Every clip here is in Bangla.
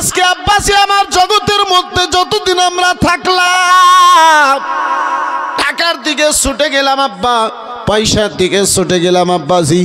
আজকে আব্বাসি আমার জগতের মধ্যে যতদিন আমরা থাকলাম টাকার দিকে ছুটে গেলাম আব্বা, পয়সার দিকে ছুটে গেলাম আব্বাজি।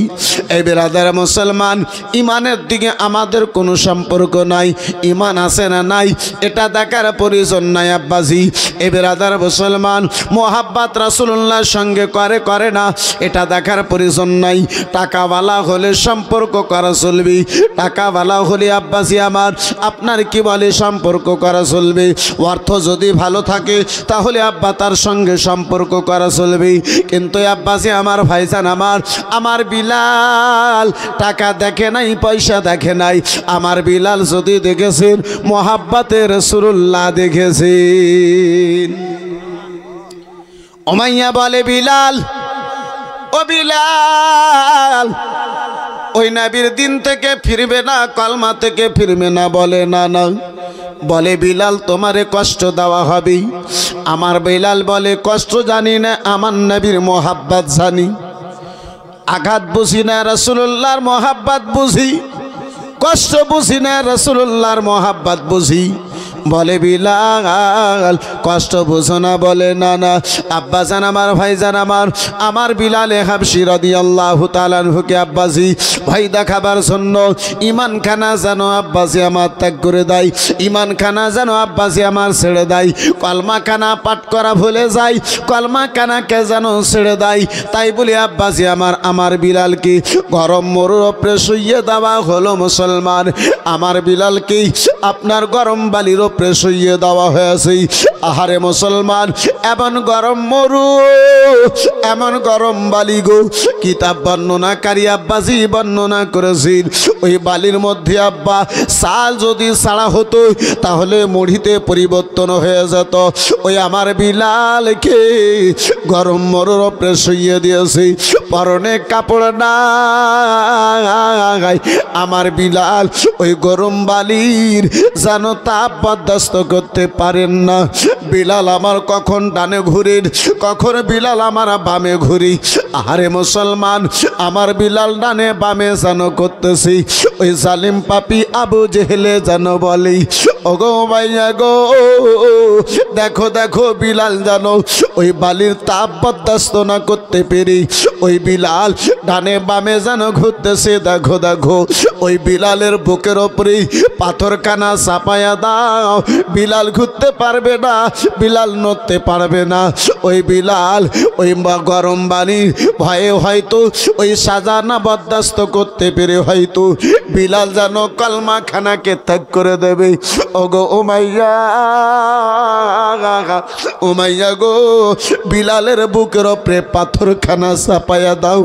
এই বেরাদার মুসলমান, ইমানের দিকে আমাদের কোনো সম্পর্ক নাই। ইমান আছে না নাই এটা দেখার প্রয়োজন নাই আব্বাজি। এই বেরাদার মুসলমান, মোহাব্বত রাসূলুল্লাহর সঙ্গে করে না এটা দেখার প্রয়োজন নাই। টাকাওয়ালা হলে সম্পর্ক করা চলবে, টাকাওয়ালা হলে আব্বাজি আমার আপনার কি বলে সম্পর্ক করা চলবে। অর্থ যদি ভালো থাকে তাহলে আব্বা তার সঙ্গে সম্পর্ক করা চলবে। কিন্তু আব্বাজি আমার ভাইজান, আমার বিলাল টাকা দেখে নাই, পয়সা দেখে নাই। আমার বিলাল যদি দেখেছেন মোহাব্বতে রাসূলুল্লাহ দেখেছেন। উমাইয়া বলে, বিলাল, ও বিলাল, ওই নবীর দিন থেকে ফিরবে না, কলমা থেকে ফিরবে না। বলে না না। বলে, বিলাল তোমারে কষ্ট দেওয়া হবে। আমার বিলাল বলে, কষ্ট জানি না, আমার নবীর মোহাব্বত জানি। আঘাত বুঝি না, রাসূলুল্লাহর মোহাব্বত বুঝি। কষ্ট বুঝি না, রাসূলুল্লাহর মোহাব্বত বুঝি। বলে, বিলাল কষ্ট বুঝো না। বলে, না না আব্বাজান, আমার ভাইজান, আমার বিলালে হাবশি রাদিয়াল্লাহু তাআলা আনহুকে আব্বাজি ভয় দেখাবার জন্য ইমান খানা যেন আব্বাজি আমার ত্যাগ করে দেয়, ইমান খানা যেন আব্বাজি আমার ছেড়ে দেয়, কলমা খানা পাঠ করা ভুলে যায়, কলমা খানাকে যেন ছেড়ে দেয়। তাই বলে আব্বাজি আমার বিলালকে গরম মরুর উপরে শুইয়ে দেওয়া হলো মুসলমান। আমার বিলালকে আপনার গরম বালির উপরে শুইয়ে দেওয়া হয়েছে। আহারে মুসলমান, এমন গরম মরু, এমন গরম বালি গো, কিতাব বর্ণনাকারী আব্বাজি বর্ণনা করেছেন। ওই বালির মধ্যে আব্বা চাল যদি ছাড়া হতো তাহলে মুড়িতে পরিবর্তন হয়ে যেত। ওই আমার বিলালকে গরম মরুর উপরে শুইয়ে দিয়েছে, পরনে কাপড় নাই। আমার বিলাল ওই গরম বালির যেন তাপ বরদাস্ত করতে পারেন না। বিলাল আমার কখন ডানে ঘুরে, কখন বিলাল আমার বামে ঘুরি। আরে মুসলমান, আমার বিলাল ডানে বামে যেন করতেছি। ওই জালিম পাপি আবু জেহেলে যেন বলি, ওগো ভাইয়া গো, দেখো দেখো বিলাল যেন ওই বালির তাপ বরদাস্ত না করতে পেরে ওই বিলাল ডানে বামে যেন ঘুরতেছে। দেখো দেখো ওই বিলালের বুকের ওপরে পাথরখানা চাপায়া দাও, বিলাল ঘুরতে পারবে না, বিলাল নড়তে পারবে না। ওই বিলাল ওই গরম বালির ভয়ে হয়তো ওই সাজানা বরদাস্ত করতে পেরে হয়তো বিলাল যেন কলমা খানাকে ত্যাগ করে দেবে। ওগো উমাইয়া, উমাইয়া গো, বিলালের বুকের ওপরে পাথরখানা চাপায়া দাও।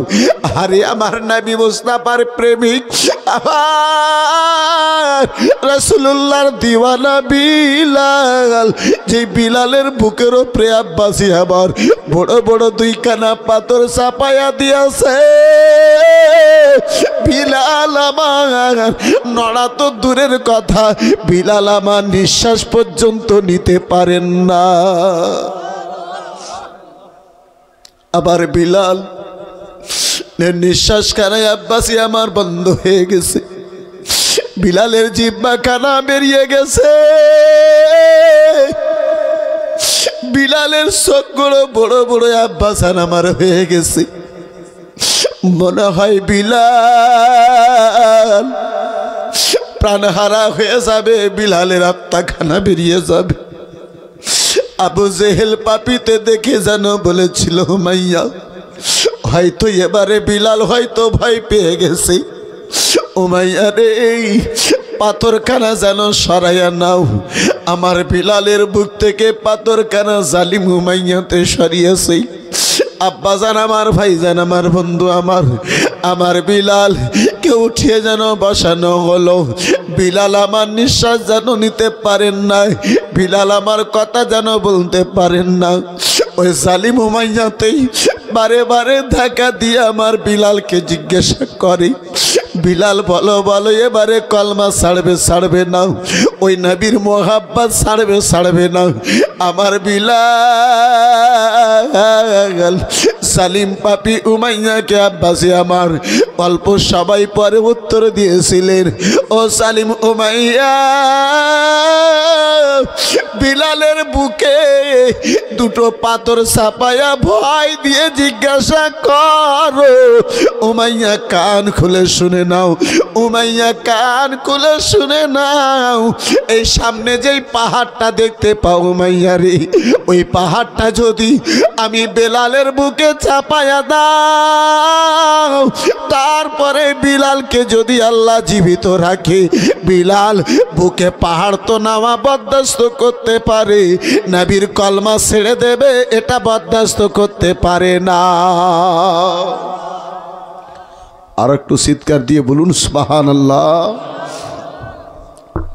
আরে আমার নবী মুস্তাফার প্রেমিক, আমার রাসূলুল্লাহর দিওয়ানা বিলাল, যে বিলালের বুকের ওপরে আব্বাসি আবার বড় বড় দুইখানা পাথর চাপায়া দিয়েছে। বিলাল আমার নড়া তো দূরের কথা, বিলাল আমার নিঃশ্বাস পর্যন্ত নিতে পারেন না। আবার বিলাল নিঃশ্বাস খানায় আব্বাসি আমার বন্ধ হয়ে গেছে, বিলালের জিহ্বা খানা বেরিয়ে গেছে, বিলালের চোখগুলো বড় বড় আব্বাসান আমার হয়ে গেছে। মনে হয় বিলাল প্রাণহারা হয়ে যাবে, বিলালের আত্মা খানা বেরিয়ে যাবে। আবু জেহেল পাপিতে দেখে যেন বলেছিল, মাইয়া হয়তো এবারে বিলাল হয়তো ভয় পেয়ে গেছে। উমাইয়া রে, পাথরখানা যেন সরাইয়া নাও। আমার বিলালের বুক থেকে পাথরখানা জালিম উমাইয়াতে সরিয়েছে। আব্বাজান, আমার ভাইজান, আমার বন্ধু, আমার বিলাল কে উঠিয়ে যেন বসানো হলো। বিলাল আমার নিঃশ্বাস যেন নিতে পারেন না, বিলাল আমার কথা যেন বলতে পারেন না। ওই জালিম উমাইয়াতেই বারে বারে ধাক্কা দিয়ে আমার বিলালকে জিজ্ঞাসা করে, বিলাল বলো বলো এবারে কলমা ছাড়বে না? ওই নবীর মোহাব্বত ছাড়বে না? আমার বিলাল সালিম পাপি উমাইয়াকে আব্বাসী আমার অল্প সবাই পরে উত্তর দিয়েছিলেন, ও সালিম উমাইয়া, বিলালের বুকে দুটো পাথর চাপায়া ভয় দিয়ে জিজ্ঞাসা করো। উমাইয়া কান খুলে শুনে নাও, উমাইয়া কান খুলে শুনে নাও। এই সামনে যেই পাহাড়টা দেখতে পাও উমাইয়া রে, ওই পাহাড়টা যদি আমি বেলালের বুকে চাপায়া দাও, তারপরে বিলালকে যদি আল্লাহ জীবিত রাখে, বিলাল বুকে পাহাড় তো নামা বরদাস্ত করতে পারে, নবীর কলমা ছেড়ে দেবে এটা বরদাস্ত করতে পারে না। আর একটু চিৎকার দিয়ে বলুন সুবহানাল্লাহ।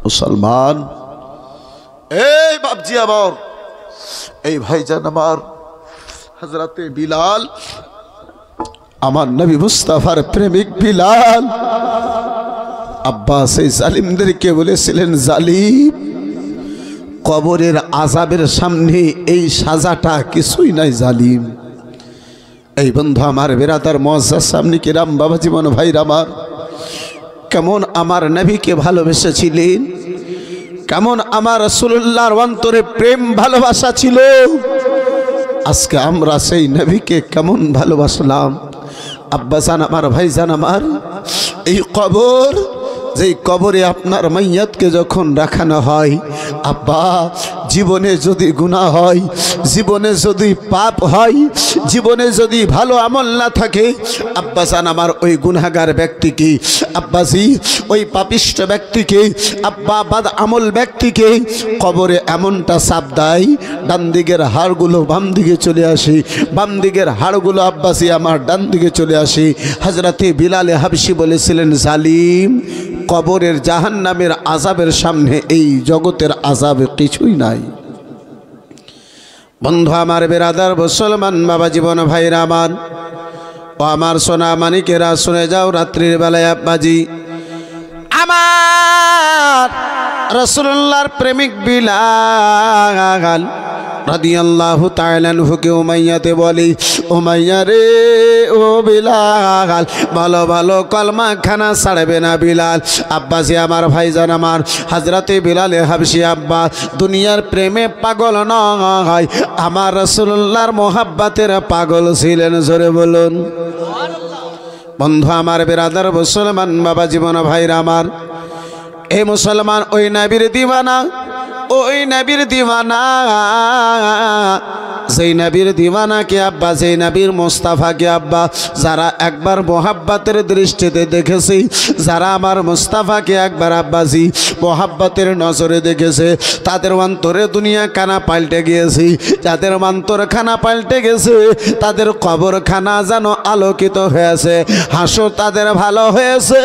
মুসলমান, এই বাপজি আমার, এই ভাইজান আমার, হযরতে বিলাল, আমার নবী মুস্তাফার প্রেমিক বিলাল, আব্বাস এই জালিমদেরকে বলেছিলেন, জালিম, কবরের আযাবের সামনে এই সাজাটা কিছুই নাই জালিম। এই বন্ধু আমার, বেরাদার মুআজ্জাজ সামনে কিরাম, বাবা জীবন ভাইরা আমার, কেমন আমার নবীকে ভালোবেসেছিলেন, কেমন আমার রাসূলুল্লাহর অন্তরে প্রেম ভালোবাসা ছিল। আজকে আমরা সেই নবীকে কেমন ভালোবাসলাম। আব্বাজান আমার, ভাইজান আমার, এই কবর, যেই কবরে আপনার মাইয়াতকে যখন রাখানো হয়, আব্বা, জীবনে যদি গুনাহ হয়, জীবনে যদি পাপ হয়, জীবনে যদি ভালো আমল না থাকে, আব্বাজান আমার, ওই গুনাহগার ব্যক্তিকে, আব্বাজি ওই পাপিষ্ট ব্যক্তিকে, আব্বা বাদ আমল ব্যক্তিকে কবরে এমনটা চাপ দেয়, ডান দিকের হাড়গুলো বাম দিকে চলে আসে, বাম দিকের হাড়গুলো আব্বাজি আমার ডান দিকে চলে আসে। হযরতে বিলালে হাবশি বলেছিলেন, জালিম, কবরের জাহান্নামের আযাবের সামনে এই জগতের আযাব কিছুই নাই। বন্ধু আমার, বেরাদার মুসলমান, বাবা জীবন ভাইরা আমার, ও আমার সোনা মানিকেরা, শুনে যাও, রাত্রির বেলায় আব্বাজি আমার রাসূলুল্লাহর প্রেমিক বিলাল রাদিয়াল্লাহু তাআলা আনহুকে উমাইয়াতে বলি, উমাইয়া রে, ও বিলাল, ভালো ভালো কলমা খানা ছাড়বে না বিলাল। আব্বাসী আমার, ভাইজান আমার, হযরতে বিলালে হাবশি আব্বা দুনিয়ার প্রেমে পাগল নয়, আমার রাসূলুল্লাহর মোহাব্বতের পাগল ছিলেন। জোরে বলুন বন্ধু আমার, বেরাদার মুসলমান, বাবা জীবন ভাইরা আমার, এই মুসলমান ওই নবীর দিওয়ানা, ওই নবীর দিওয়ানা, যেই নবীর দিওয়ানাকে আব্বা, যেই নবীর মুস্তাফাকে আব্বা, যারা একবার মোহাব্বতের দৃষ্টিতে দেখেছি, যারা আমার মুস্তাফাকে একবার আব্বাজি মোহাব্বতের নজরে দেখেছে, তাদের অন্তরে দুনিয়া খানা পাল্টে গিয়েছে, যাদের অন্তর খানা পাল্টে গেছে, তাদের কবরখানা যেন আলোকিত হয়েছে, হাসর তাদের ভালো হয়েছে,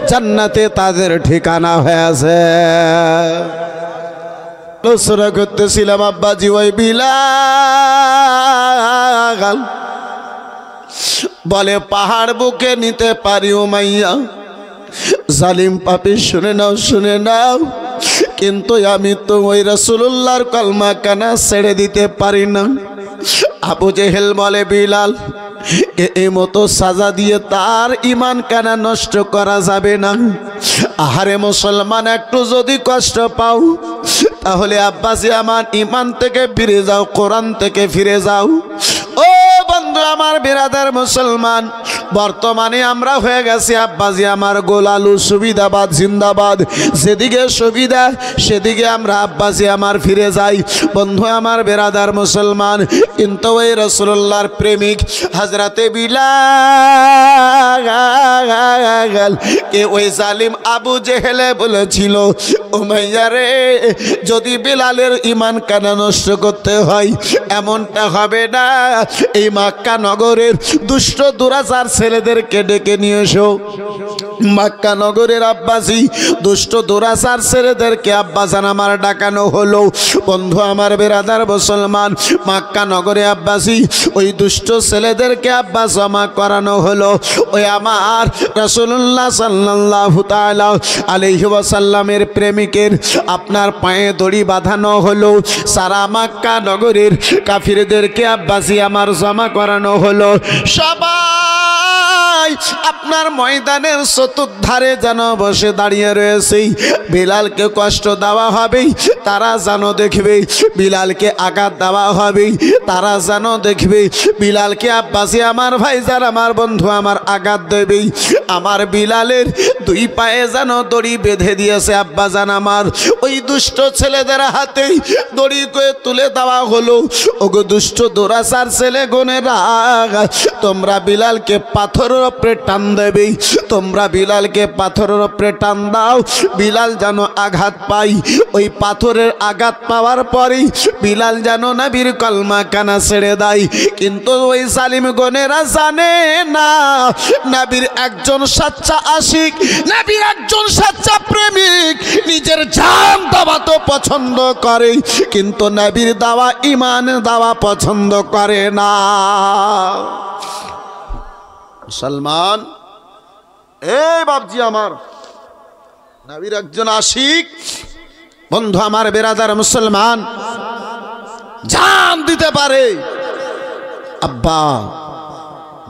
জান্নাতে তাদের ঠিকানা হয়েছে। আলোচনা করতেছিলাম আব্বাজি ওই বিলাল বলে, পাহাড় বুকে নিতে পারি উমাইয়া, জালিম পাপী, শুনে নাও, শুনে নাও, কিন্তু আমি তো ওই রাসূলুল্লাহর কলমা কানা ছেড়ে দিতে পারি না। আবু জেহেল বলে, বিলাল, এই মতো সাজা দিয়ে তার ঈমান কানা নষ্ট করা যাবে না। আহারে মুসলমান, একটু যদি কষ্ট পাও, তাহলে আব্বাসী আমার, ঈমান থেকে ফিরে যাও, কোরআন থেকে ফিরে যাও। ও বন্ধু আমার, বিরাদার মুসলমান, বর্তমানে আমরা হয়ে গেছি আব্বাজি আমার গোলালু সুবিধাবাদ জিন্দাবাদ, যেদিকে সুবিধা সেদিকে আমরা আব্বাজি আমার ফিরে যাই। বন্ধু আমার, বিরাদার মুসলমান, কিন্তু ওই রাসূলুল্লাহর প্রেমিক হযরতে বিলাল কে ওই জালিম আবু জেহেলে বলেছিল, উমাইয়া রে, যদি বিলালের ঈমান কানা নষ্ট করতে হয়, এমনটা হবে না, এই মক্কা নগরের দুষ্ট দুরাচার ছেলেদেরকে ডেকে নিয়ে এসো। মক্কা নগরের আব্বাসী দুষ্ট দুরাচার ছেলেদেরকে আব্বাজান আমার ডাকানো হলো। বন্ধু আমার বেরাদার মুসলমান, মক্কা নগরে আব্বাসী ওই দুষ্ট ছেলেদেরকে আব্বাস জমা করানো হলো। ওই আমার রাসূলুল্লাহ সাল্লাল্লাহু তাআলা আলাইহি ওয়াসাল্লামের প্রেমিকের আপনার পায়ে দড়ি বাঁধানো হলো। সারা মক্কা নগরের কাফিরদেরকে আব্বাসী আমার জমা করানো হলো। সবাই আপনার ময়দানের চতুর্ধারে যেন বসে দাঁড়িয়ে রয়েছে। বিলালকে কষ্ট দেওয়া হবে, তারা যেন দেখবে। বিলালকে আঘাত দেওয়া হবে, তারা যেন দেখবে। বিলালকে আব্বাসী আমার ভাইজান আমার বন্ধু আমার আঘাত দেবে। আমার বিলালের দুই পায়ে যেন দড়ি বেঁধে দিয়েছে আব্বাজান আমার। ওই দুষ্ট ছেলেদের হাতেই দড়ি করে তুলে দেওয়া হলো। ওগো দুষ্ট দুরাচার ছেলে গোনেরা, তোমরা বিলালকে পাথরের উপরে টান দেবে। তোমরা বিলালকে পাথরের উপরে টান দাও, বিলাল যেন আঘাত পাই। ওই পাথরের আঘাত পাওয়ার পরেই বিলাল যেন নবীর কলমা কানা ছেড়ে দেয়। কিন্তু ওই জালিম গোনেরা জানে না নবীর একজন সাচ্চা আশিক, নবীর একজন সাচ্চা প্রেমিক নিজের জান দেওয়া তো পছন্দ করে, কিন্তু নবীর দেওয়া ঈমান দেওয়া পছন্দ করে না। মুসলমান, এই বাপজি আমার, নবীর একজন আশিক বন্ধু আমার বেরাদার মুসলমান জান দিতে পারে, আব্বা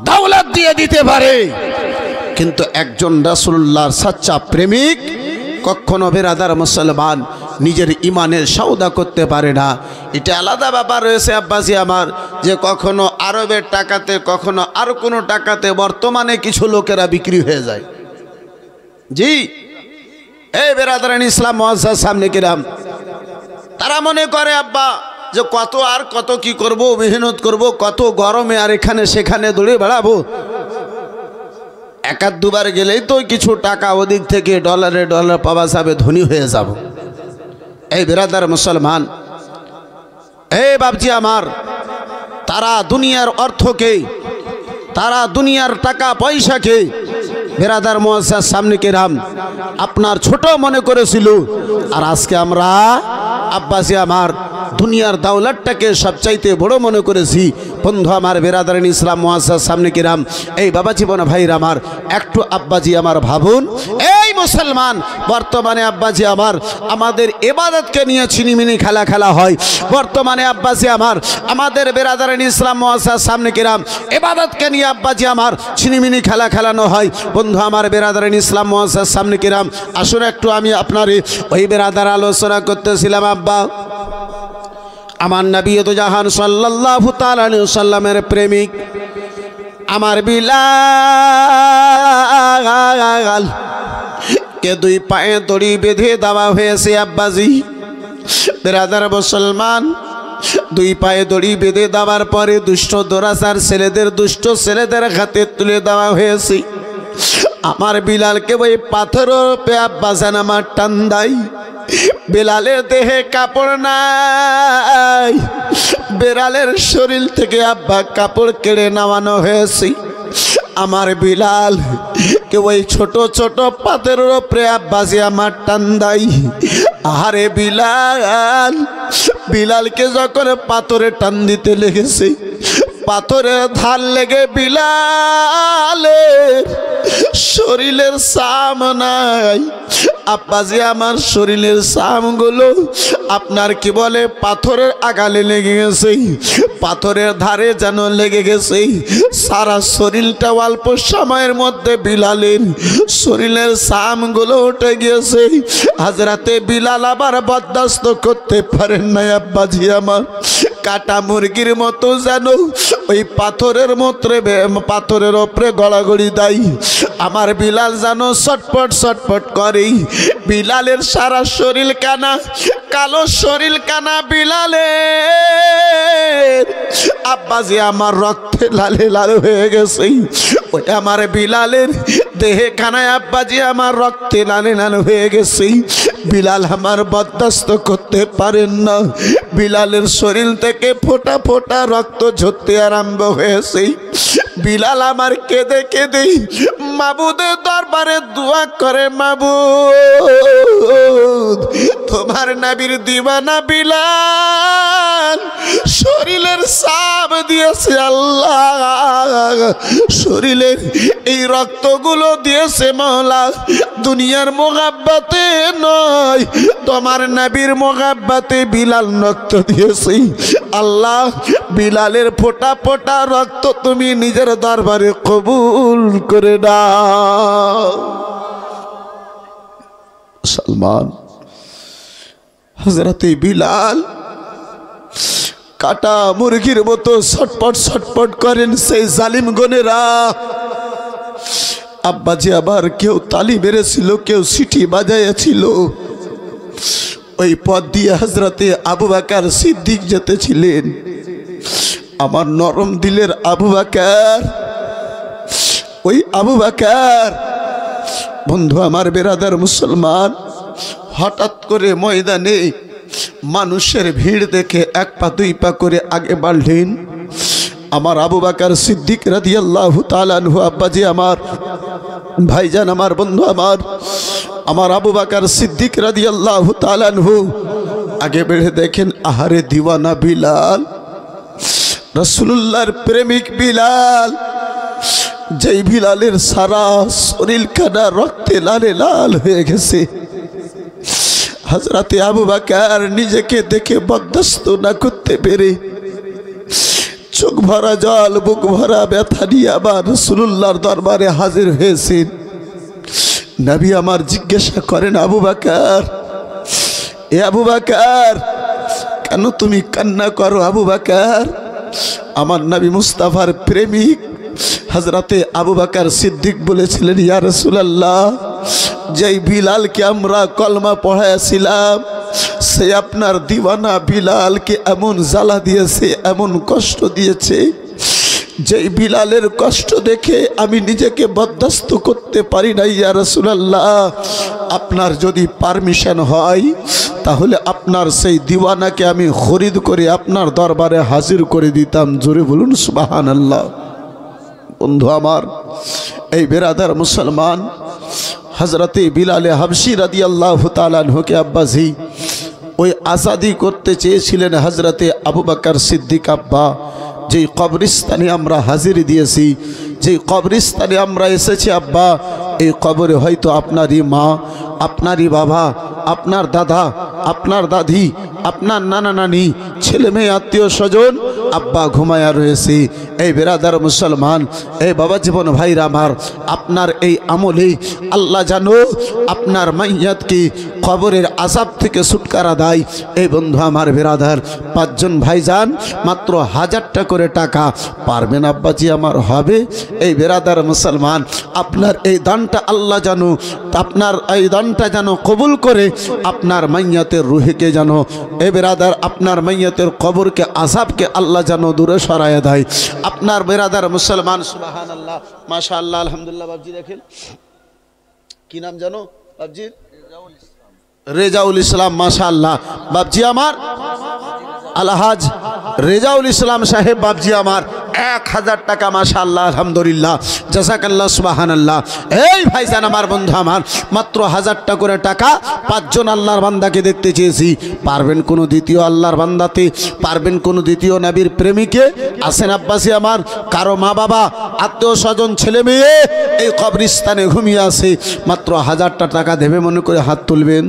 দৌলত দিয়ে দিতে পারে, কিন্তু একজন রাসূলুল্লাহর সাচ্চা প্রেমিক কখনো বেরাদার মুসলমান নিজের ইমানের সওদা করতে পারে না। এটা আলাদা ব্যাপার রয়েছে আব্বাসী আমার, যে কখনো আরবের টাকাতে কখনো আর কোনো টাকাতে বর্তমানে কিছু লোকেরা বিক্রি হয়ে যায়। জি, এই বেরাদারান ইসলাম মুআজ্জাজ সামনে কিরাম, তারা মনে করে আব্বা যে কত আর কত কি করব, মেহনত করব, কত গরমে আর এখানে সেখানে দৌড়ে বেড়াবো। এক আধ দুবার গেলেই তো কিছু টাকা ওদিক থেকে ডলারে ডলার পাওয়া যাবে, ধনী হয়ে যাব। এই বেরাদার মুসলমান, এই বাপজি আমার, তারা দুনিয়ার অর্থকে, তারা দুনিয়ার টাকা পয়সাকে বেরাদার মুআজ্জাজ সামনে কিরাম আপনার ছোট মনে করেছিল। আর আজকে আমরা আব্বাসী আমার দুনিয়ার দাওলাতটাকে সবচাইতে বড় মনে করেছি। বন্ধু আমার বেরাদারান ইসলাম মুআজ্জাজ সামনে কিরাম, এই বাবা জীবন ভাইরা আমার, একটু আব্বাজি আমার ভাবুন। এই মুসলমান, বর্তমানে আব্বাজি আমার আমাদের ইবাদতকে নিয়ে ছিনিমিনি খেলা খেলা হয়। বর্তমানে আব্বাজি আমার আমাদের বেরাদারান ইসলাম মুআজ্জাজ সামনে কিরাম ইবাদতকে নিয়ে আব্বাজি আমার ছিনিমিনি খেলা খেলানো হয়। বন্ধু আমার বেরাদারান ইসলাম মুআজ্জাজ সামনে কিরাম, আসুন একটু আমি আপনার ওই বেরাদার আলোচনা করতেছিলাম। আব্বা আমার নবী তো জাহান সাল্লাল্লাহু তাআলা আলাইহি ওয়াসাল্লামের প্রেমিক আমার বিলাল কে দুই পায়ে দড়ি বেঁধে দেওয়া হয়েছে আব্বাজি। বেরাদার মুসলমান, দুই পায়ে দড়ি বেঁধে দেওয়ার পরে দুষ্ট দুরাচার ছেলেদের, দুষ্ট ছেলেদের হাতে তুলে দেওয়া হয়েছে। আমার বিলালকে ওই পাথরের উপরে আব্বাজান আমার টান দেয়। বেলালের দেহে কাপড় নাই, বেলালের শরীর থেকে আব্বা কাপড় কেড়ে নামানো হয়েছে। আমার বিলাল কে ওই ছোট ছোট পাথরের উপরে আব্বাজি আমার টান দেয়। আরে বিলাল, বিলালকে যখন পাথরে টান দিতে লেগেছে, পাথরের ধার লেগে বিলালের শরীরের সাম নাই। আব্বাজি আমার শরীরের সামগুলো আপনার কি বলে পাথরের আগালে লেগে গেছে, পাথরের ধারে যেন লেগে গেছে। সারা শরীরটা অল্প সময়ের মধ্যে বিলালের শরীরের সামগুলো উঠে গিয়েছে। হাজরাতে বিলাল আবার বরদাস্ত করতে পারেন না আব্বাজি আমার, কাটা মুরগির মতো যেন ওই পাথরের মধ্যে পাথরের ওপরে গড়াগড়ি দেয়। আমার বিলাল যেন ছটপট ছটপট করে। বিলালের সারা শরীর কানা, কালো শরীর কানা বিলালের আব্বাজি আমার রক্তে লালে লাল হয়ে গেছে। ওই আমার বিলালের দেহে কানায় আব্বাজি আমার রক্তে লালে লাল হয়ে গেছে। বিলাল আমার বরদাস্ত করতে পারেন না। বিলালের শরীর থেকে ফোঁটা ফোঁটা রক্ত ঝরতে আরম্ভ হয়েছে। বিলাল আমার কেঁদে কেঁদে মাবুদের দরবারে দোয়া করে, মাবুদ তোমার নবীর দিওয়ানা বিলাল শরীরের সাব দিয়েছে আল্লাহ, শরীরের এই রক্তগুলো দিয়েছে মওলা দুনিয়ার মোহাব্বতে নয়, তোমার নবীর মোহাব্বতে বিলাল রক্ত দিয়েছে আল্লাহ। বিলালের ফোঁটা ফোঁটা রক্ত তুমি নিজের দরবারে কবুল করে দাও। সালমান হযরতে বিলাল কাটা মুরগির মতো ছটপট ছটপট করেন সেই জালিম গনেরা। আব্বাজি আবার কেউ তালি মেরেছিল, কেউ সিটি বাজাইয়াছিল। ওই পথ দিয়ে হযরতে আবু বকর সিদ্দিক যেতেছিলেন। আমার নরম দিলের আবু বকর, ওই আবু বকর বন্ধু আমার বেরাদার মুসলমান, হঠাৎ করে ময়দানে মানুষের ভিড় দেখে এক পা দুই পা করে আগে বাড়লেন। আমার আবু বকর সিদ্দিক রাদিয়াল্লাহু তাআলা আনহু, আব্বাজি আমার, ভাইজান আমার, বন্ধু আমার আবু বকর সিদ্দিক রাদিয়াল্লাহু তাআলা আনহু আগে বেড়ে দেখেন, আহারে দিওয়ানা বিলাল, রাসূলুল্লাহর প্রেমিক বিলাল, যেই বিলালের সারা শরীর কাটা রক্তে লালে লাল হয়ে গেছে। হযরতে আবু বকর নিজেকে দেখে বরদাস্ত না করতে পেরে চোখ ভরা জল, বুক ভরা ব্যথা নিয়ে আবার রাসূলুল্লাহর দরবারে হাজির হয়েছেন। নবী আমার জিজ্ঞাসা করেন, আবু বকর, এ আবু বকর, কেন তুমি কান্না করো আবু বকর? আমার নবী মুস্তাফার প্রেমিক হযরতে আবু বকর সিদ্দিক বলেছিলেন, ইয়া রাসূলুল্লাহ, যেই বিলালকে আমরা কলমা পড়াইছিলাম সে আপনার দিওয়ানা বিলালকে এমন জ্বালা দিয়েছে, এমন কষ্ট দিয়েছে, যেই বিলালের কষ্ট দেখে আমি নিজেকে বরদাস্ত করতে পারি না। ইয়া রাসূলুল্লাহ, আপনার যদি পারমিশন হয় তাহলে আপনার সেই দিওয়ানাকে আমি খরিদ করে আপনার দরবারে হাজির করে দিতাম। জোরে বলুন সুবহানাল্লাহ। বন্ধু আমার, এই বেরাদার মুসলমান, হযরতে বিলালে হাবশী রাদিয়াল্লাহু তাআলা আনহুকে আব্বাজি ওই আজাদি করতে চেয়েছিলেন হযরতে আবু বকর সিদ্দিক আব্বা। যেই কবরস্থানে আমরা হাজিরি দিয়েছি, যেই কবরস্থানে আমরা এসেছি আব্বা, এই কবরে হয়তো আপনারই মা, আপনারই বাবা, আপনার দাদা, আপনার দাদি, আপনার নানা নানি, ছেলে মেয়ে, আত্মীয় স্বজন আব্বা ঘুমায়া রয়েছে। এই বেরাদার মুসলমান, এই বাবা জীবন ভাইরা আমার, আপনার এই আমলে আল্লাহ জানো আপনার মাইয়াতকে কবরের আযাব থেকে ছুটকারা দেয়। এই বন্ধু আমার বেরাদার, পাঁচজন ভাইজান মাত্র 1000 করে টাকা পারবেন আব্বাজি আমার হবে। এই বেরাদার মুসলমান, আপনার এই দানটা আল্লাহ জানো, আপনার এই দানটা যেন কবুল করে আপনার মাইয়াতের রুহিকে জানো, এ বেরাদার আপনার মাইয়াতের কবরকে আযাবকে আল্লাহ যেন দূরে সরাইয়া দেয়। আপনার বেরাদার মুসলমান, সুবহানাল্লাহ, মাশাআল্লাহ, আলহামদুলিল্লাহ। বাবজি দেখেন কি নাম জানো বাবজির? রেজাউল ইসলাম, মাশাআল্লাহ। বাবজি আমার আলহাজ রেজাউল ইসলাম সাহেব, বাবজি আমার 1000 টাকা, মাশাআল্লাহ, আলহামদুলিল্লাহ, জাযাকাল্লাহ, সুবহানাল্লাহ। এই ভাইজান আমার, বন্ধু আমার, মাত্র 1000 টাকা করে টাকা, 5 জন আল্লাহর বান্দাকে দেখতে চেয়েছি। পারবেন কোনো দ্বিতীয় আল্লাহর বান্দাতে? পারবেন কোনো দ্বিতীয় নবীর প্রেমিকে? আসেন আব্বাসী আমার, কারো মা বাবা, আত্মীয় স্বজন, ছেলে মেয়ে এই কবরস্থানে ঘুমিয়ে আছে, মাত্র 1000 টাকা দেবে মনে করে হাত তুলবেন।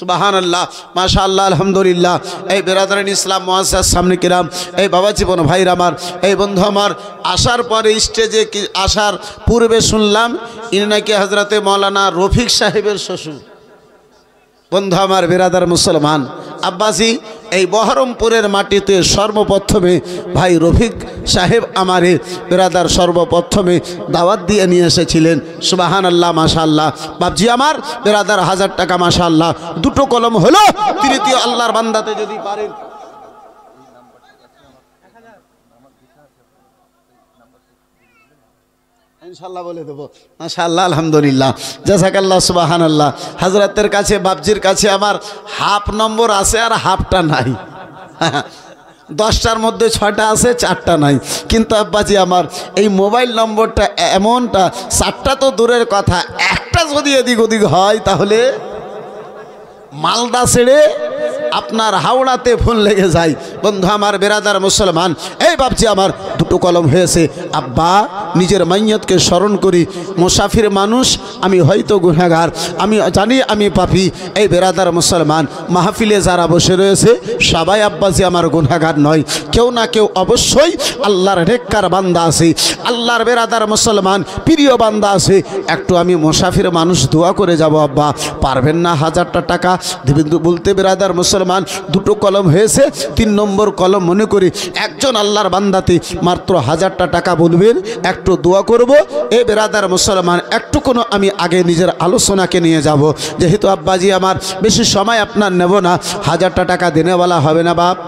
সুবহানাল্লাহ, মাশাআল্লাহ, আলহামদুলিল্লাহ। এই বেরাদারান ইসলাম মুআসসাস সামনে কিরাম, এই বাবা জীবন ভাইরা আমার, এই বন্ধু আমার, আসার পরে স্টেজে আসার পূর্বে শুনলাম ইনি নাকি হযরতে মাওলানা রফিক সাহেবের শ্বশুর। বন্ধু আমার বেরাদার মুসলমান, আব্বাসী এই বহরমপুরের মাটিতে সর্বপ্রথমে ভাই রফিক সাহেব আমারে বেরাদার সর্বপ্রথমে দাওয়াত দিয়ে নিয়ে এসেছিলেন। সুবহানাল্লাহ, মাশাআল্লাহ। বাবজি আমার বেরাদার 1000 টাকা, মাশাআল্লাহ। 2টো কলম হলো, তৃতীয় আল্লাহর বান্দাতে যদি পারেন ইনশাআল্লাহ বলে দেবো। মাশাআল্লাহ, আলহামদুলিল্লাহ, জাযাকাল্লাহ, সুবহানাল্লাহ। হযরতের কাছে, বাবজির কাছে আমার হাফ নম্বর আছে আর হাফটা নাই। 10টার মধ্যে 6টা আছে, 4টা নাই। কিন্তু আব্বাজি আমার এই মোবাইল নম্বরটা এমনটা, 4টা তো দূরের কথা, একটা যদি এদিক ওদিক হয় তাহলে মালদা ছেড়ে আপনার হাওড়াতে ফোন লেগে যায়। বন্ধু আমার, বেরাদার মুসলমান, এই বাপজি আমার দুটো কলম হয়েছে। আব্বা নিজের মাইয়াতকে স্মরণ করি, মুসাফির মানুষ, আমি হয়তো গুনাহগার, আমি জানি আমি পাপী। এই বেরাদার মুসলমান, মাহফিলে যারা বসে রয়েছে সবাই আব্বাজি আমার গুনাহগার নয়, কেউ না কেউ অবশ্যই আল্লাহর নেককার বান্দা আছে, আল্লাহর বেরাদার মুসলমান প্রিয় বান্দা আছে। একটু আমি মুসাফির মানুষ, দোয়া করে যাব। আব্বা পারবেন না 1000টা টাকা দেবেন বলতে? বেরাদার মুসলমান, দুটো কলম হয়েছে, 3 নম্বর কলম মনে করি একজন আল্লাহর বান্দাতে মাত্র 1000টা টাকা বলবেন, একটু দোয়া করব। এই বেরাদার মুসলমান, একটু কোনো আমি আগে নিজের আলোচনাকে নিয়ে যাব, যেহেতু আব্বাজি আমার বেশি সময় আপনার নেব না। 1000টা টাকা দেনেওয়ালা হবে না বাপ?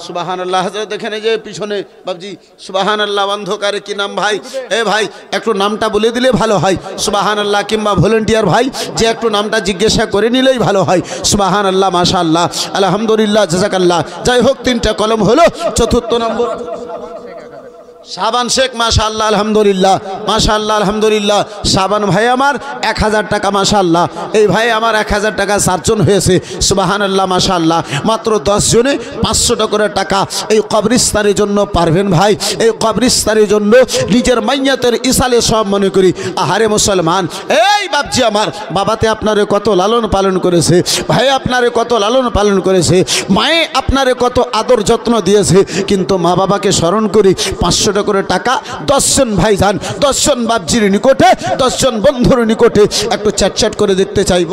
সুবহানাল্লাহ। হাজরত এখানে যে পিছনে বাবজি, সুবহানাল্লাহ, অন্ধকারে কি নাম ভাই? এ ভাই একটু নামটা বলে দিলে ভালো হয়। সুবহানাল্লাহ, কিংবা ভলেন্টিয়ার ভাই যে একটু নামটা জিজ্ঞাসা করে নিলেই ভালো হয়। সুবহানাল্লাহ, মাশাআল্লাহ, আলহামদুলিল্লাহ, জাযাকাল্লাহ। যাই হোক, 3টা কলম হলো। 4 নম্বর শাবান শেখ, মাশাআল্লাহ, আলহামদুলিল্লাহ, মাশাআল্লাহ, আলহামদুলিল্লাহ। শাবান ভাই আমার 1000 টাকা, মাশাআল্লাহ। এই ভাই আমার 1000 টাকা, 4 জন হয়েছে। সুবহানাল্লাহ, মাশাআল্লাহ। মাত্র 10 জনে 500 করে টাকা এই কবরস্থানের জন্য পারবেন ভাই? এই কবরস্থানের জন্য নিজের মাইয়াতের ইসালে সব মনে করি। আহারে মুসলমান, এই বাপজি আমার, বাবাতে আপনারে কত লালন পালন করেছে, ভাই আপনারে কত লালন পালন করেছে, মায়ে আপনারে কত আদর যত্ন দিয়েছে, কিন্তু মা বাবাকে স্মরণ করি। 500 করে টাকা 10 জন ভাই যান, 10 জন বাপজির নিকটে, 10 জন বন্ধুর নিকটে একটু চ্যাট করে দেখতে চাইব।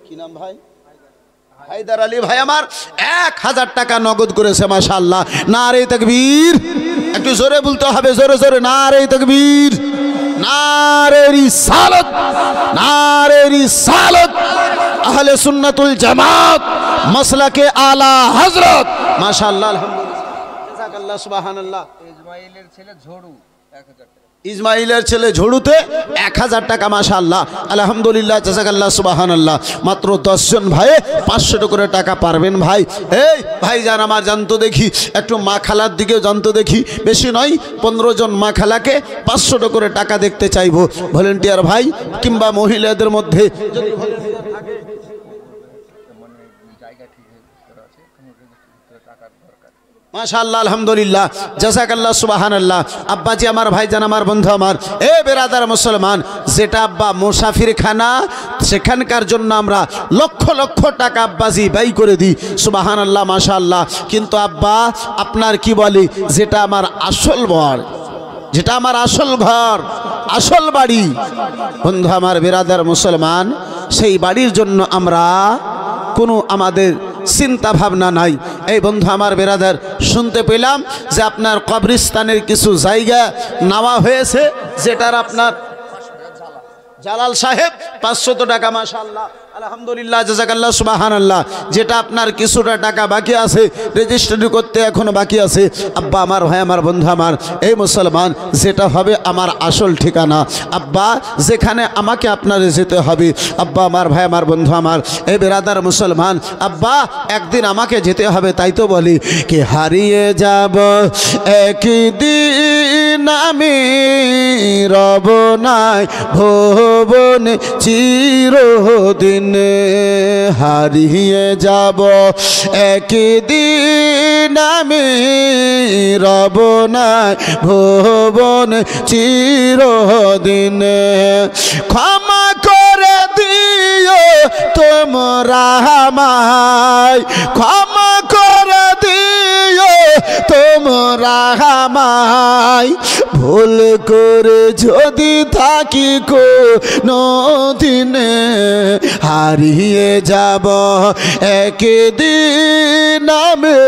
কি নাম ভাই? হায়দার আলী ভাই আমার 1000 টাকা নগদ করেছে, মাশাআল্লাহ। নারে তাকবীর, একটু জোরে বলতে হবে, জোরে জোরে। নারে তাকবীর, নারে রিসালাত, নারে রিসালাত, আহলে সুন্নাতুল জামাত, মাসলাকে আলা হযরত, মাশাআল্লাহ, আলহামদুলিল্লাহ, জাযাকাল্লাহ, সুবহানাল্লাহ। ইসমাইলের ছেলে ঝড়ু 1000 টাকা, ইসমাইলের ছেলে ঝড়ুতে 1000 টাকা, মাশাআল্লাহ, আলহামদুলিল্লাহ, জাযাকাল্লাহ, সুবহানাল্লাহ। মাত্র 10 জন ভাই 500 করে টাকা পারবেন ভাই? এই ভাই যান আমার, জানতো দেখি একটু মা খালার দিকেও জানতো দেখি, বেশি নয় 15 জন মা খালাকে 500 করে টাকা দেখতে চাইবো। ভলেন্টিয়ার ভাই কিংবা মহিলাদের মধ্যে যদি মাশাআল্লাহ, আলহামদুলিল্লাহ, জাযাকাল্লাহ, সুবহানাল্লাহ। আব্বাজি আমার, ভাইজান আমার, বন্ধু আমার, এ বেরাদার মুসলমান, যেটা আব্বা মুসাফির খানা, সেখানকার জন্য আমরা লক্ষ লক্ষ টাকা আব্বাজি ব্যয় করে দিই। সুবহানাল্লাহ, মাশাআল্লাহ। কিন্তু আব্বা আপনার কি বলি, যেটা আমার আসল ঘর, যেটা আমার আসল ঘর, আসল বাড়ি, বন্ধু আমার, বেরাদার মুসলমান, সেই বাড়ির জন্য আমরা কোনো আমাদের চিন্তা ভাবনা নাই। এই বন্ধু আমার, বেরাদার, শুনতে পেলাম যে আপনার কবরস্থানের কিছু জায়গা নেওয়া হয়েছে, যেটার আপনার জালাল সাহেব 500 টাকা, মাশাআল্লাহ, আলহামদুলিল্লাহ, জাযাকাল্লাহ, সুবহানাল্লাহ। যেটা আপনার কিছুটা টাকা বাকি আছে, রেজিস্ট্রি করতে এখনো বাকি আছে। আব্বা আমার, ভাই আমার, বন্ধু আমার, এই মুসলমান, যেটা হবে আমার আসল ঠিকানা, আব্বা যেখানে আমাকে আপনারে যেতে হবে, আব্বা আমার, ভাই আমার, বন্ধু আমার, এই বেরাদার মুসলমান, আব্বা একদিন আমাকে যেতে হবে। তাই তো বলি কি হারিয়ে যাব একদিন আমি, রব নাই ভুবনে চিরদিন, হারিয়ে যাব একদিন আমি, রব নাই ভুবনে চিরদিন, ক্ষমা করে দিও তোমরা আমায়, ক্ষমা করে দিও তোমরা আমায়, ভুল করে যদি থাকি কোনো দিনে, হারিয়ে যাব একদিন আমি,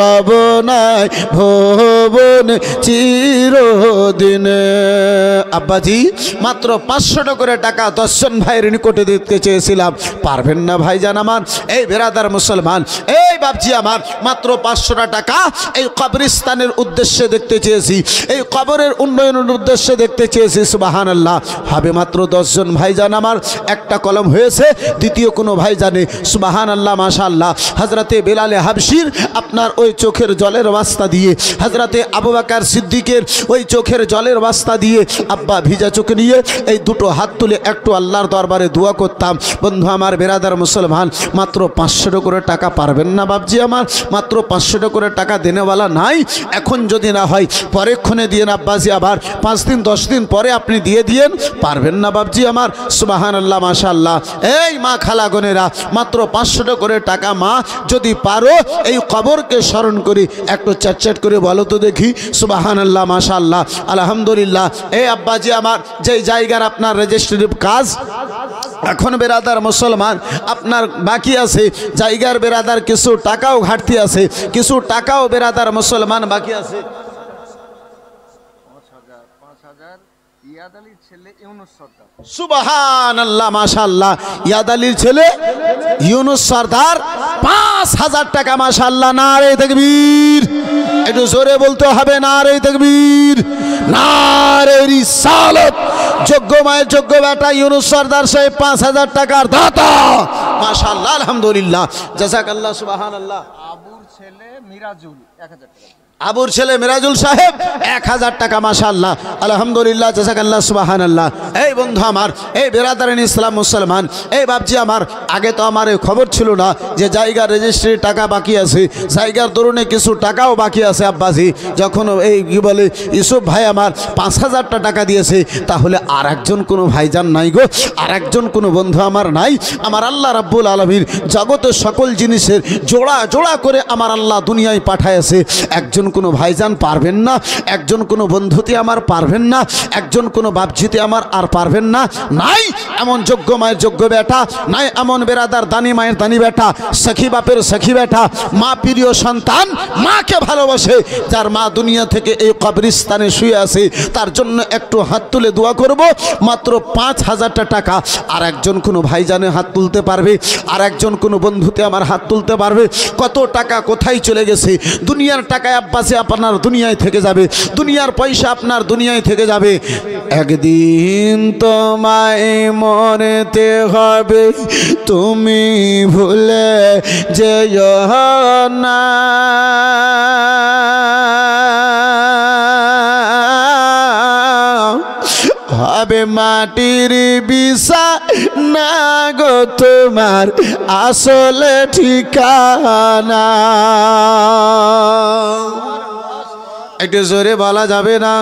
রব নাই ভুবন চিরদিনে। আব্বাজি মাত্র 500 করে টাকা 10 জন ভাইয়ের নিকটে দিতে চেয়েছিলাম, পারবেন না ভাইজান আমার? এই বেরাদার মুসলমান, এই বাপজি আমার, মাত্র 500 টাকা এই কবরস্থানের উদ্দেশ্যে দেখতে চেয়েছি। এই কবরের উন্নয়নের উদ্দেশ্যে দেখতে চেয়েছি। সুবহানাল্লাহ। হবে মাত্র 10 জন ভাইজান আমার, একটা কলম হয়েছে, দ্বিতীয় কোনো ভাইজানে সুবহানাল্লাহ মাশাআল্লাহ হযরতে বেলালে হাবশির আপনার ওই চোখের জলের ওয়াস্তা দিয়ে, হযরতে আবু বকর সিদ্দিকের ওই চোখের জলের ওয়াস্তা দিয়ে আব্বা ভিজা চোখে নিয়ে এই দুটো হাত তুলে একটু আল্লাহর দরবারে দোয়া করতাম। বন্ধু আমার, বেরাদার মুসলমান, মাত্র 500 করে টাকা পারবেন না বাপজি আমার? মাত্র 500 করে টাকা দেনেওয়ালা নাই? এখন যদি না হয় পরেক্ষণে দিয়েন আব্বাজি, আবার 5 দিন 10 দিন পরে আপনি দিয়ে দিয়েন, পারবেন না বাপজি আমার? সুবহানাল্লাহ মাশাআল্লাহ। এই মা খালাগনেরা, মাত্র 500 করে টাকা মা যদি পারো এই কবরকে স্মরণ করি একটু চ্যাট করে বলো তো দেখি। সুবহানাল্লাহ মাশাআল্লাহ আলহামদুলিল্লাহ। এই আব্বাজি আমার, যেই জায়গার আপনার রেজিস্ট্রির কাজ এখন বেরাদার মুসলমান আপনার বাকি আছে, জায়গার বেরাদার কিছু টাকাও ঘাটতি আছে, কিছু টাকাও বেরাদার মুসলমান বাকি আছে। সুবহানাল্লাহ মাশাআল্লাহ। ইয়াদ আলীর ছেলে ইউনুস সরদার 5000 টাকা মাশাআল্লাহ। নারে তাকবীর, একটু জোরে বলতে হবে নারে তাকবীর, নারে রিসালাত। যোগ্য মায়ের যোগ্য বেটা ইউনুস সরদার সাহেব 5000 টাকার দাতা মাশাআল্লাহ আলহামদুলিল্লাহ জাযাকাল্লাহ। সুবহানাল্লাহ। আবুর ছেলে মিরাজুল 1000 টাকা, আবুর ছেলে মিরাজুল সাহেব 1000 টাকা মাশাআল্লাহ আলহামদুলিল্লাহ জাযাকাল্লাহ সুবহানাল্লাহ। এই বন্ধু আমার, এই বেরাদারিন ইসলাম মুসলমান, এই বাপজি আমার, আগে তো আমার এই খবর ছিল না যে জায়গার রেজিস্ট্রির টাকা বাকি আছে, জায়গার দরুনে কিছু টাকাও বাকি আছে আব্বাজি। যখন এই কি বলে ইউসুফ ভাই আমার 5000 টাকা দিয়েছে, তাহলে আর একজন কোনো ভাইজান নাই গো, আর একজন কোনো বন্ধু আমার নাই? আমার আল্লাহ রাব্বুল আলামিন জগতের সকল জিনিসের জোড়া জোড়া করে আমার আল্লাহ দুনিয়ায় পাঠাইছে। একজন কোনো ভাইজান পারবেন না? একজন কোনো বন্ধুতে আমার পারবেন না? একজন কোনো বাপজিতে আমার আর পারবেন না? নাই এমন যোগ্য মায়ের যোগ্য বেটা, নাই এমন বেরাদার দানি মায়ের দানি বেটা, সখী বাপের সখী বেটা, মা প্রিয় সন্তান, মাকে ভালোবাসে, যার মা দুনিয়া থেকে এই কবরস্থানে শুয়ে আছে, তার জন্য একটু হাত তুলে দোয়া করব। মাত্র 5000 টাকা। আর একজন কোনো ভাইজানে হাত তুলতে পারবে? আর একজন কোনো বন্ধুতে আমার হাত তুলতে পারবে? কত টাকা কোথায় চলে গেছে? দুনিয়ার টাকায় আব্বাসে আপনার দুনিয়ায় থেকে যাবে, দুনিয়ার পয়সা আপনার দুনিয়ায় থেকে যাবে। একদিন তোমায় মরতে হবে, তুমি ভুলে যেও না। হবে মাটির বিছানা গো তোমার আসলে ঠিকানা। একটু জোরে বলা যাবে না?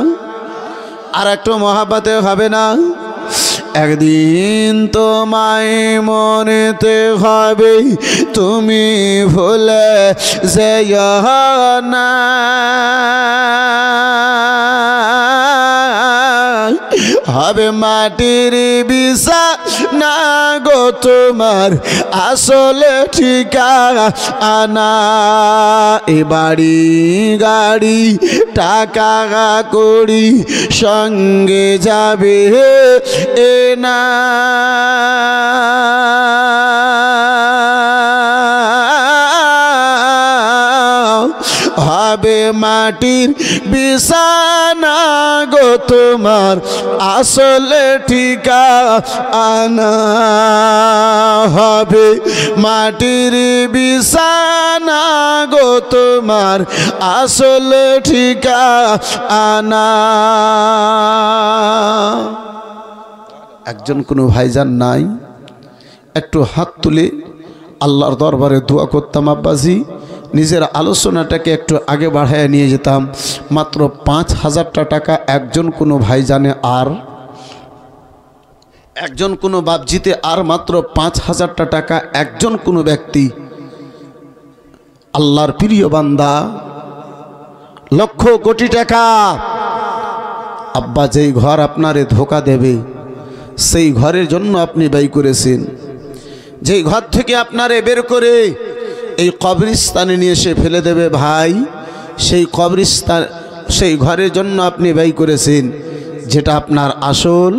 আর একটু মহাব্বতে হবে না? একদিন তোমায় মরতে হবে, তুমি ভুলে যেও না। হবে মাটির বিছানা গো তোমার আসলে ঠিকানা। এ বাড়ি গাড়ি টাকা কড়ি সঙ্গে যাবে এ না। হবে মাটির বিছানা গো তোমার আসলে ঠিকানা। হবে মাটির বিছানা গো তোমার আসলে ঠিকানা। একজন কোনো ভাইজান নাই? একটু হাত তুলে আল্লাহর দরবারে দোয়া করতাম আব্বাজি, নিজের আলোচনাটাকে একটু আগে বাড়ায় নিয়ে যেতাম। মাত্র 5000 টাকা একজন কোনো ভাইজানে, আর একজন কোনো বাপজিতে, আর মাত্র 5000 টাকা একজন কোনো ব্যক্তি। আল্লাহর প্রিয় বান্দা, লক্ষ কোটি টাকা। আব্বা যেই ঘর আপনারে ধোকা দেবে, সেই ঘরের জন্য আপনি ব্যয় করেছেন। যেই ঘর থেকে আপনারে বের করে এই কবরস্থানে নিয়ে এসে ফেলে দেবে ভাই, সেই কবরস্থান, সেই ঘরের জন্য আপনি ব্যয় করেছেন, যেটা আপনার আসল,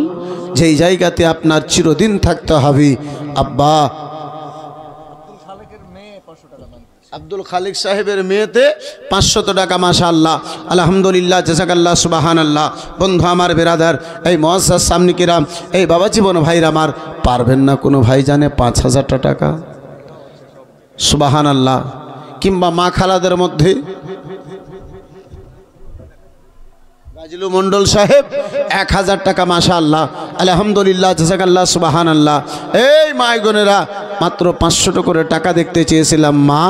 যেই জায়গাতে আপনার চিরদিন থাকতে হবে। আব্বা আব্দুল খালিক সাহেবের মেয়েতে 500 টাকা মাশাআল্লাহ আলহামদুলিল্লাহ জাযাকাল্লাহ সুবহানাল্লাহ। বন্ধু আমার বেরাদার এই মুআজ্জাজ সামনে কিরাম এই বাবা জীবন ভাইরা আমার পারবেন না কোনো ভাই জানে 5000 টাকা সুবহানাল্লাহ। কিংবা মা খালাদের মধ্যে রাজিলু মন্ডল সাহেব 1000 টাকা মাশাআল্লাহ আলহামদুলিল্লাহ জাযাকাল্লাহ সুবহানাল্লাহ। এই মায়েগণেরা মাত্র 500 করে টাকা দেখতে চেয়েছিলাম মা,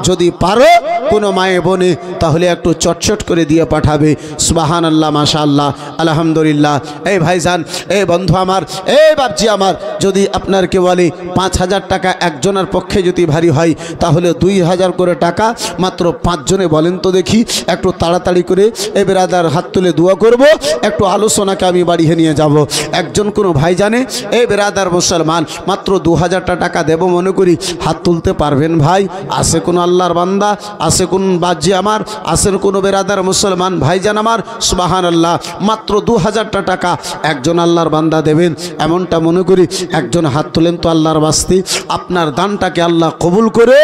যদি পারো কোনো মায়ে বোনে তাহলে একটু চটচট করে দিয়ে পাঠাবে সুবহানাল্লাহ মাশাআল্লাহ আলহামদুলিল্লাহ। এই ভাইজান এই বন্ধু আমার এই বাপজি আমার যদি আপনার কে বলে 5000 টাকা একজনের পক্ষে যদি ভারী হয় তাহলে 2000 করে টাকা মাত্র 5 জনে বলেন তো দেখি, একটু তাড়াতাড়ি করে এই বেরাদার হাত তুলে দোয়া করব, একটু আলোচনাকে আমি বাড়িয়ে নিয়ে যাব। একজন কোনো ভাই জানে এই বেরাদার মুসলমান মাত্র 2000 টাকা দেব মনে করি, হাত তুলতে পারবেন ভাই? আছে কোন আল্লাহর বান্দা, আছে কোন বাজি আমার, আছেন কোনো বেরাদার মুসলমান ভাইজান আমার সুবহানাল্লাহ মাত্র 2000 টাকা একজন আল্লাহর বান্দা দেবেন এমনটা মনে করি। একজন হাত তুলেন তো আল্লাহর বাস্তি, আপনার দানটাকে আল্লাহ কবুল করে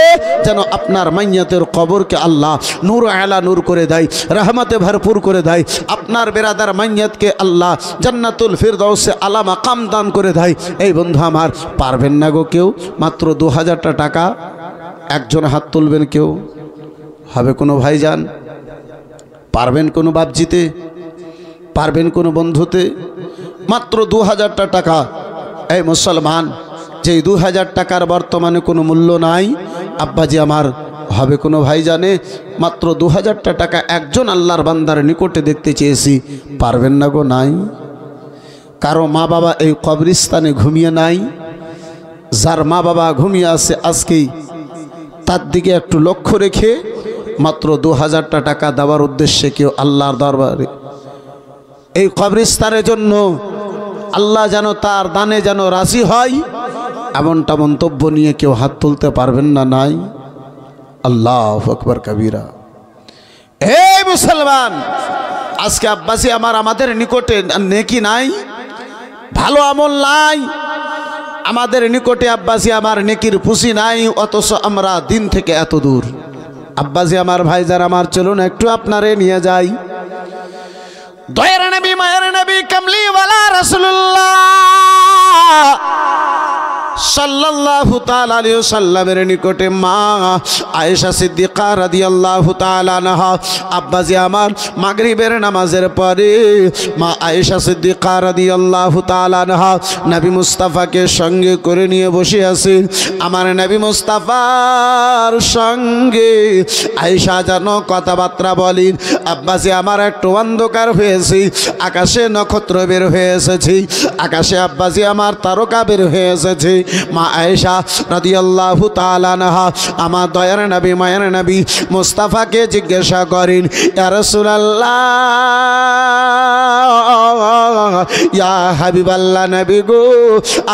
যেন আপনার মাইয়াতের কবরকে আল্লাহ নূর আলা নূর করে দেয়, রহমতে ভরপুর করে দেয়, আপনার বেরাদার মাইয়াতকে আল্লাহ জান্নাতুল ফিরদাউসে আলা মাকাম দান করে দেয়। এই বন্ধু আমার পারবেন না গো কেউ? মাত্র 2000 টাকা একজন হাত তুলবেন কেউ? হবে কোনো ভাইজান? পারবেন কোনো বাপজিতে? পারবেন কোনো বন্ধুতে? মাত্র 2000 টাকা এই মুসলমান, যেই 2000 টাকার বর্তমানে কোনো মূল্য নাই আব্বাজি আমার, হবে কোনো ভাই জানে? মাত্র 2000 টাকা একজন আল্লাহর বান্দার নিকটে দেখতে চেয়েছি, পারবেন না গো? নাই কারো মা বাবা এই কবরস্থানে ঘুমিয়ে নাই? যার মা বাবা ঘুমিয়ে আছে আজকেই তার দিকে একটু লক্ষ্য রেখে মাত্র 2000 টাকা দেওয়ার উদ্দেশ্যে কেউ আল্লাহর দরবারে এই কবরস্থানের জন্য আল্লাহ যেন তার দানে যেন রাজি হয় এমনটা মন্তব্য নিয়ে কেউ হাত তুলতে পারবেন না? নাই? আল্লাহু আকবার কবীরা। এই মুসলমান আজকে আব্বাসী আমার আমাদের নিকটে নেকি নাই, ভালো আমল নাই, আমাদের নিকটে আব্বাসী আমার নেকির পুঁজি নাই, অথচ আমরা দিন থেকে এত দূর। আব্বাসী আমার ভাইজান আমার চলুন একটু আপনারে নিয়ে যাই দয়ার নবী মায়ের নবী কামলিওয়ালা রাসূলুল্লাহ সাল্লাল্লাহু তাআলা আলাইহি ওয়াসাল্লামের নিকটে মা আয়েশা সিদ্দিকা রাদিয়াল্লাহু তাআলা আনহা আব্বাজি আমার মাগরিবের নামাজের পরে মা আয়েশা সিদ্দিকা রাদিয়াল্লাহু তাআলা আনহা নবী মুস্তাফাকে সঙ্গে করে নিয়ে বসে আছেন। আমার নবী মুস্তাফার সঙ্গে আয়েশা যেন কথাবার্তা বলেন। আব্বাজি আমার একটু অন্ধকার হয়েছে, আকাশে নক্ষত্র বের হয়ে এসেছে, আকাশে আব্বাজি আমার তারকা বের হয়ে এসেছে। মা আয়েশা রাদিয়াল্লাহু তাআলা আনহা আমার দয়ার নবী মায়ের নবী মুস্তাফাকে জিজ্ঞাসা করেন, ইয়া রাসূলুল্লাহ ইয়া হাবিবাল্লাহ নবী গো,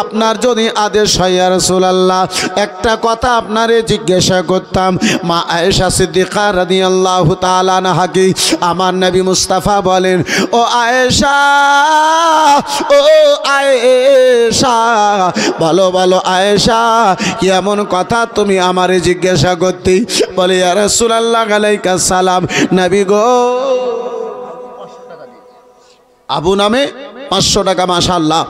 আপনার যদি আদেশ হয় ইয়া রাসূলুল্লাহ একটা কথা আপনারে জিজ্ঞাসা করতাম। মা আয়েশা সিদ্দিকা রাদিয়াল্লাহু তাআলা আনহাকে আমার নবী মুস্তাফা বলেন, ও আয়েশা, ও আয়েশা, বলো বলো আয়েশা কি এমন কথা তুমি আমারে জিজ্ঞাসা করতে? বলে ইয়া রাসূলুল্লাহ আলাইহিস সালাম নবী গো, আবু নামে 500 টাকা মাশাআল্লাহ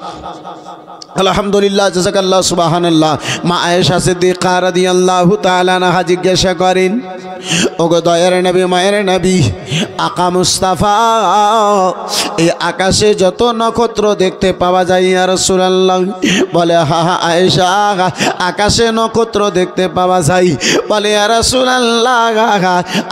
আলহামদুলিল্লাহ জাযাকাল্লাহ সুবহানাল্লাহ। মা আয়েশা সিদ্দিকা রাদিয়াল্লাহু তাআলা আনহা জিজ্ঞাসা করেন, ওগো দয়ার নবী মায়ের নবী আকা মুস্তাফা, এই আকাশে যত নক্ষত্র দেখতে পাওয়া যায় ইয়া রাসূলুল্লাহ? বলে হা হা আয়েশা, আকাশে নক্ষত্র দেখতে পাওয়া যায়। বলে ইয়া রাসূলুল্লাহ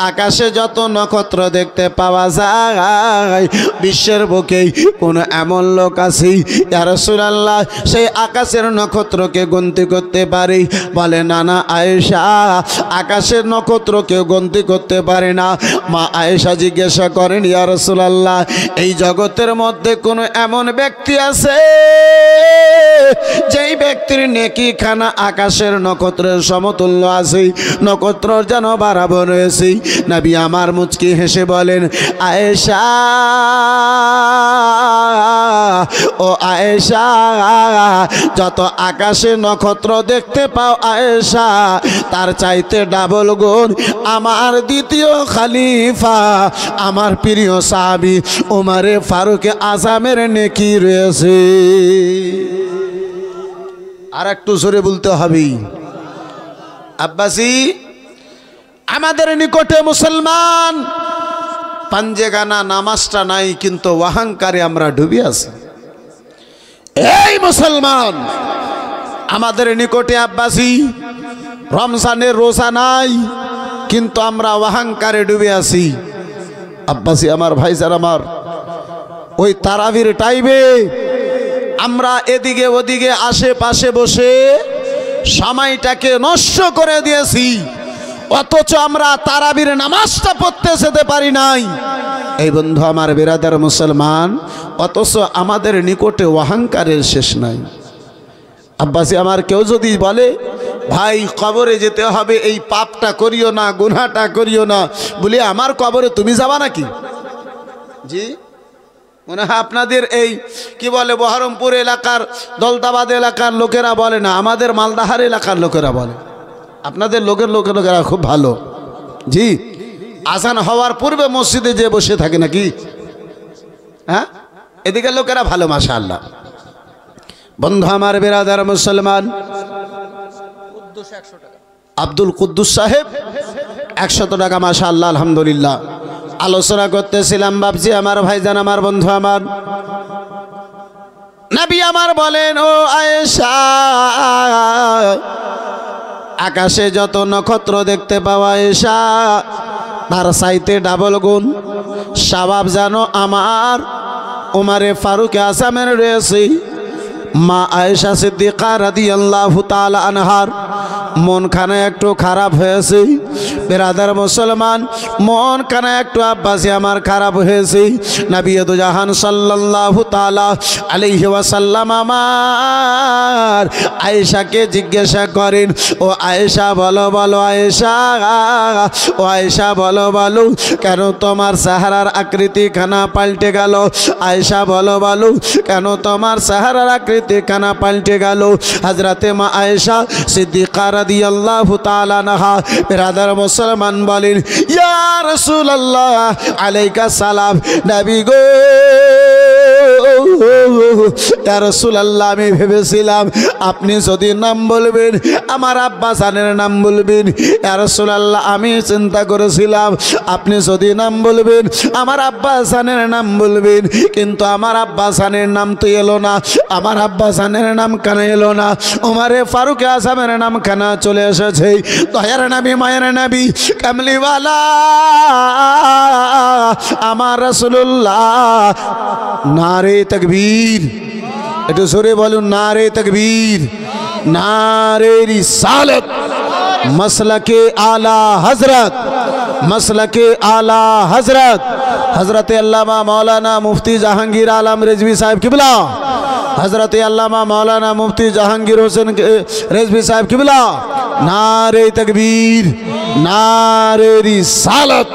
আকাশে যত নক্ষত্র দেখতে পাওয়া যায় বিশ্বের বুকে কোন এমন লোক আছে ইয়া রাসূলুল্লাহ সেই আকাশের নক্ষত্রকে গণতি করতে পারে? বলে না না আয়েশা, আকাশের নক্ষত্রকে গণতি করতে পারে না। মা আয়েশা জিজ্ঞাসা করেন, ইয়া রাসূলুল্লাহ এই জগতের মধ্যে কোন এমন ব্যক্তি আছে যেই ব্যক্তির নেকি খানা আকাশের নক্ষত্রের সমতুল্য আছে, নক্ষত্র যেন বরাবর রয়েছে? নবী আমার মুচকি হেসে বলেন, আয়েশা, ও আয়েশা, যত আকাশে নক্ষত্র দেখতে পাও আয়েশা, তার চাইতে ডাবল গুণ আমার দ্বিতীয় খলিফা, আমার প্রিয় সাহাবী ওমরে ফারুক আজমের নেকি রয়েছে। আর একটু জোরে বলতে হবে। আব্বাসী, আমাদের নিকটে মুসলমান পাঞ্জেগানা নামাজটা নাই, কিন্তু অহংকারে আমরা ডুবে আছি। এই মুসলমান, আমাদের নিকটে আব্বাসী রমজানের রোজা নাই, কিন্তু আমরা অহংকারে ডুবে আছি। আব্বাসী আমার ভাইজান আমার, ওই তারাবির টাইমে আমরা এদিকে ওদিকে আশেপাশে বসে সময়টাকে নষ্ট করে দিয়েছি, অথচ আমরা তারাবির নামাজটা পড়তে যেতে পারি নাই। এই বন্ধু আমার বিরাদার মুসলমান, অথচ আমাদের নিকটে অহংকারের শেষ নাই। আব্বাসী আমার, কেউ যদি বলে ভাই কবরে যেতে হবে, এই পাপটা করিও না, গুনাহটা করিও না, বলে আমার কবরে তুমি যাবা নাকি? জি, মনে হয় আপনাদের এই কি বলে বহরমপুর এলাকার, দৌলতাবাদ এলাকার লোকেরা বলে না, আমাদের মালদাহার এলাকার লোকেরা বলে। আপনাদের লোকেরা খুব ভালো। জি, আজান হওয়ার পূর্বে মসজিদে যে বসে থাকে নাকি? হ্যাঁ, এদিকে লোকেরা ভালো, মাশাআল্লাহ। বন্ধু আমার বিরাদার মুসলমান, আব্দুল কুদ্দুস সাহেব 100 টাকা, মাশাআল্লাহ, আলহামদুলিল্লাহ। আলোচনা করতেছিলাম, ভাবছি আমার ভাইজান আমার বন্ধু আমার, নবী আমার বলেন, ও আয়েশা, আকাশে যত নক্ষত্র দেখতে পাওয়া আয়েশা, তার চাইতে ডাবল গুণ সওয়াব জানো আমার ওমরে ফারুক আজমের রয়েছে। মা আয়েশা সিদ্দিকা রাদিয়াল্লাহু তাআলা আনহার মনখানা একটু খারাপ হয়েছে। বিরাদার মুসলমান, মনখানা একটু আব্বাসী আমার খারাপ হয়েছে। নবী দু জাহান সাল্লাল্লাহু তাআলা আলাইহি ওয়াসাল্লাম আমার আয়েশাকে জিজ্ঞাসা করেন, ও আয়েশা বলো বলো আয়েশা, ও আয়েশা বলো বলো, কেন তোমার চেহারার আকৃতি খানা পাল্টে গেল? আয়েশা বলো বলো, কেন তোমার চেহারার আকৃতি খানা পাল্টে গেল? হযরতে মা আয়েশা সিদ্দিকা রাদিয়াল্লাহু তাআলা আনহা বিরাদার মুসলমান বলেন, ইয়া রাসূলুল্লাহ আলাইকা সালাম, নবী গো, ইয়া রাসূলুল্লাহ, আমি ভেবেছিলাম আপনি যদি নাম বলবেন আমার আব্বা জানের নাম বলবেন। ইয়া রাসূলুল্লাহ, আমি চিন্তা করেছিলাম আপনি যদি নাম বলবেন আমার আব্বা জানের নাম বলবেন, কিন্তু আমার আব্বা জানের নাম তো এলো না, আমার আব্বা জানের নাম কেন এলো না? ওমরে ফারুক আজমের নাম কেন চলে এসেছে? দয়ার নবী, মায়ের নবী, কামলিওয়ালা আমার রাসূলুল্লাহ, নারে তাকবীর, একটু জোরে বলুন, নারে তাকবীর, নারে রিসালাত, মাসলাকে আলা হযরত, মাসলাকে আলা হযরত হযরতে আল্লামা মাওলানা মুফতি জাহাঙ্গীর আলম রেজভী সাহেব কিবলা, হযরতে আল্লামা মাওলানা মুফতি জাহাঙ্গীর হোসেন রেজভী সাহেব কিবলা, নারে তাকবীর, নারে রিসালাত,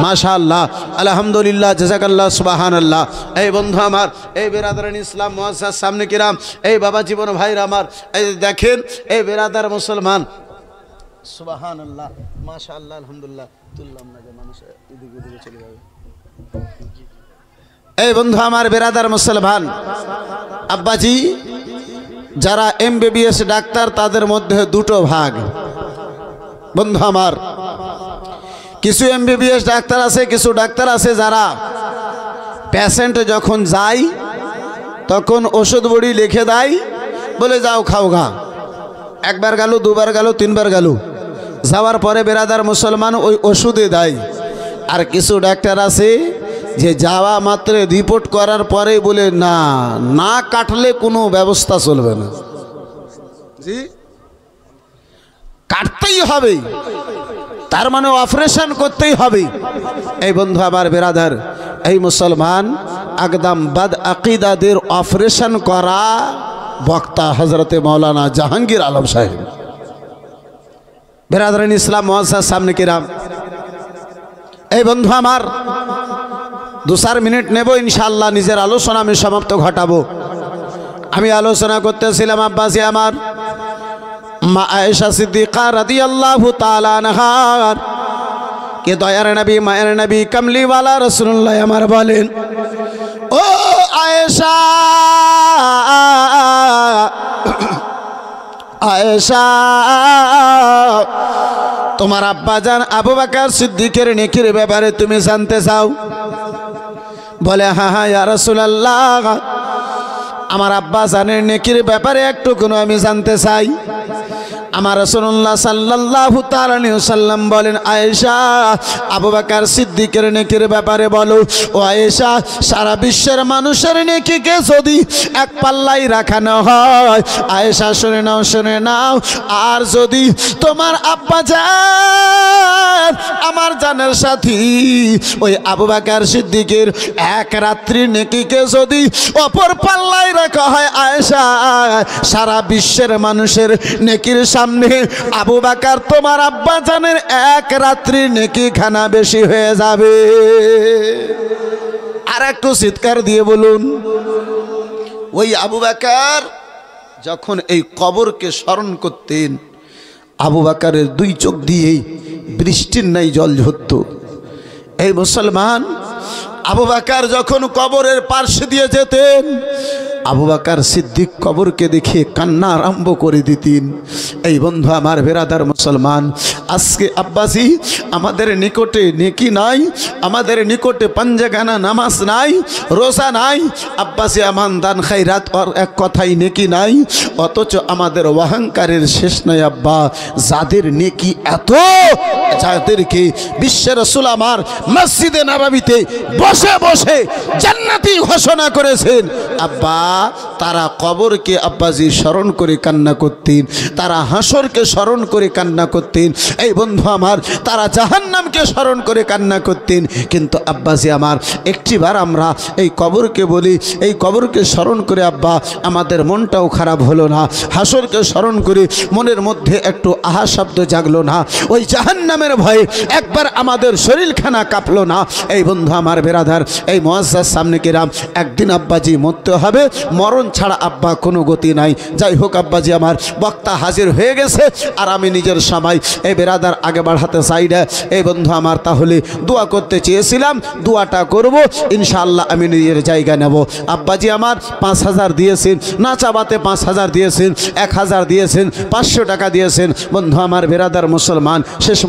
মাশাআল্লাহ, আলহামদুলিল্লাহ, জাযাকাল্লাহ, সুবহানাল্লাহ। এই বন্ধু আমার, এই বিরাদারান ইসলাম মুআসসাস সামনে কিরাম, এই বাবা জীবন ভাইরা আমার, এই দেখেন এই বিরাদার মুসলমান, সুবহানাল্লাহ, মাশাআল্লাহ, আলহামদুলিল্লাহ, তুললাম না যে মানুষ এদিকে ওদিকে চলে যাবে। এই বন্ধু আমার বিরাদার মুসলমান, আব্বাজি যারা এমবিবিএস ডাক্তার, তাদের মধ্যে দুটো ভাগ। বন্ধু আমার, কিছু এমবিবিএস ডাক্তার আছে, কিছু ডাক্তার আছে যারা পেশেন্ট যখন যায় তখন ওষুধ বড়ি লিখে দেয়, বলে যাও খাও গা। একবার গেল, দুবার গেল, তিনবার গেল, যাওয়ার পরে বিরাদার মুসলমান ওই ওষুধে দেয়। আর কিছু ডাক্তার আছে যে যাওয়া মাত্র রিপোর্ট করার পরে বলে না, না কাটলে কোনো ব্যবস্থা চলবে না। জি, কাটতেই হবে, তার মানে অপারেশন করতেই হবে। এই বন্ধু আমার বিরাদার, এই মুসলমান একদম বাদ আকিদাদের অপারেশন করা বক্তা হযরতে মাওলানা জাহাঙ্গীর আলম সাহেব। বিরাদারান ইসলাম মুআসসাস সামনে কিরাম, এই বন্ধু আমার 2-4 মিনিট নেব ইনশাআল্লাহ, নিজের আলোচনা আমি সমাপ্ত ঘটাবো। আমি আলোচনা করতেছিলাম আব্বাসি আমার মা আয়েশা সিদ্দিকা রাদিয়াল্লাহু তাআলা আনহার কে দয়ার নবী মায়ের নবী কামলিওয়ালা রাসূলুল্লাহ আমার বলেন, ও আয়েশা আয়েশা, তোমার আব্বাজান আবু বকর সিদ্দিকের নেকির ব্যাপারে তুমি জানতে চাও? বলে হ্যাঁ হ্যাঁ ইয়া রাসূলুল্লাহ, আমার আব্বাজানের নেকির ব্যাপারে একটুকুনো আমি জানতে চাই। আমার রাসূলুল্লাহ সাল্লাল্লাহু তাআলা আলাইহি ওয়াসাল্লাম বলেন, আয়েশা আবু বকর সিদ্দিকের নেকির ব্যাপারে বলো। ও আয়েশা, সারা বিশ্বের মানুষের নেকিকে যদি এক পাল্লায় রাখানো হয়, আয়েশা শুনে নাও শুনে নাও, আর যদি তোমার আব্বাজান আমার জানের সাথী ওই আবু বকর সিদ্দিকের এক রাত্রির নেকিকে যদি অপর পাল্লায় রাখা হয়, আয়েশা সারা বিশ্বের মানুষের নেকির সামনে আবু বকর তোমার আব্বাজানের এক রাত্রির নেকি খানা বেশি হয়ে যাবে। আর একটু চিৎকার দিয়ে বলুন। ওই আবু বকর যখন এই কবরকে স্মরণ করতেন, আবু বকরের দুই চোখ দিয়েই বৃষ্টির নাই জল ঝরত। এই মুসলমান, আবু বকর যখন কবরের পার্শ্বে দিয়ে যেতেন, আবু বকর সিদ্দিক কবরকে দেখে কান্না আরম্ভ করে দিতেন। এই বন্ধু আমার বেরাদার মুসলমান, আজকে আব্বাসি আমাদের নিকটে নেকি নাই, আমাদের নিকটে পাঞ্জাগানা নামাজ নাই, রোজা নাই, আব্বাসি আমান দান খাইরাত আর এক কথাই নেকি নাই, অথচ আমাদের অহংকারের শেষ নাই আব্বা। যাদের নেকি এত, যাদেরকে বিশ্ব রাসূল আমার মসজিদে নববীতে বসে বসে জান্নাতি ঘোষণা করেছেন, আব্বা তারা কবরকে আব্বাজি স্মরণ করে কান্না করতেন, তারা হাসরকে স্মরণ করে কান্না করতেন। এই বন্ধু আমার, তারা জাহান্নামকে স্মরণ করে কান্না করতেন। কিন্তু আব্বাজি আমার, একটিবার আমরা এই কবরকে বলি, এই কবরকে স্মরণ করে আব্বা আমাদের মনটাও খারাপ হলো না, হাসরকে স্মরণ করে মনের মধ্যে একটু আহা শব্দ জাগলো না, ওই জাহান্নামের ভয়ে একবার আমাদের শরীরখানা কাঁপলো না। এই বন্ধু আমার বেরাদার, এই মুআজ্জাজ সামনে কিরাম, একদিন আব্বাজি মরতে হবে, মরণ ছাড়া আব্বা কোনো গতি নাই। যাই হোক আব্বাজি আমার, বক্তা হাজির হয়ে গেছে আর আমি নিজের সময় এই বেরাদার আগে বাড়াতে চাই না। এই বন্ধু আমার, তাহলে দোয়া করতে চেয়েছিলাম, দোয়াটা করব ইনশাআল্লাহ, আমি নিজের জায়গা নেব। আব্বাজি আমার 5000 দিয়েছেন, না চাবাতে 5000 দিয়েছেন, 1000 দিয়েছেন, 500 টাকা দিয়েছেন। বন্ধু আমার বেরাদার মুসলমান, শেষ